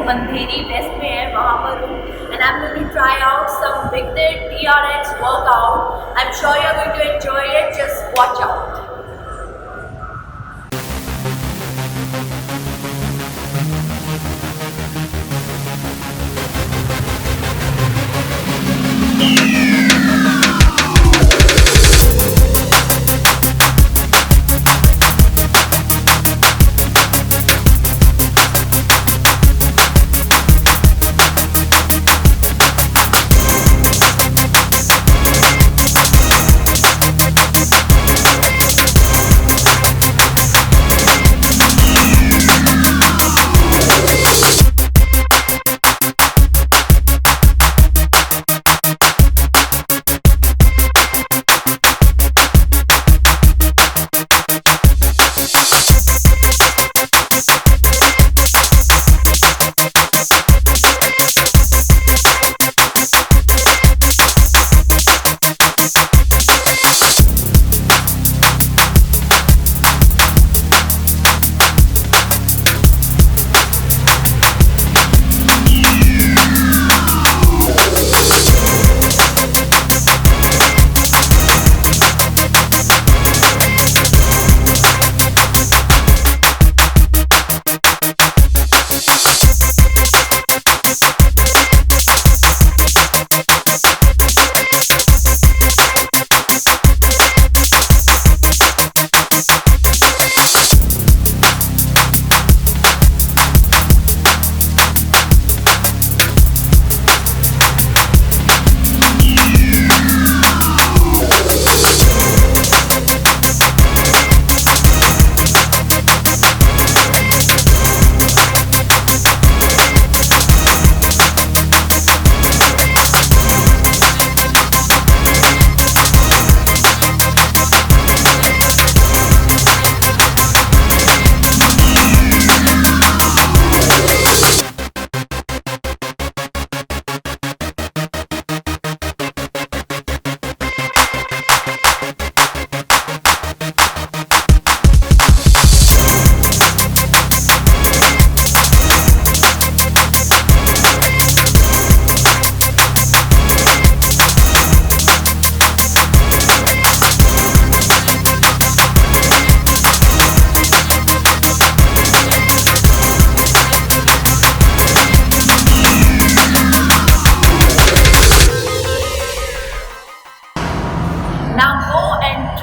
अंधेरी waste में है, वहाँ पर हूँ and I'm going to try out some weighted TRX workout. I'm sure you're going to enjoy it. Just watch out.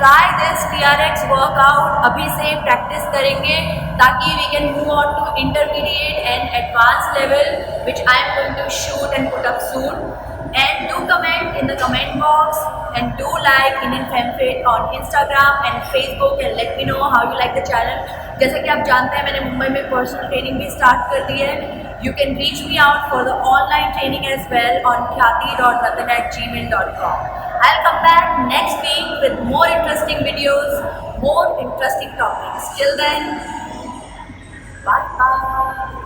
Try this TRX workout. अभी से practice करेंगे ताकि we can move on to intermediate and advanced level, which I am going to shoot and put up soon. And do comment in the comment box and do like Indian FemFit on Instagram and Facebook and let me know how you like the channel. जैसा कि आप जानते हैं मैंने मुंबई में personal training भी start कर दी है. You can reach me out for the online training as well on khyati.ratan@gmail.com. I'll come back next week with more interesting videos, more interesting topics. Till then, bye bye.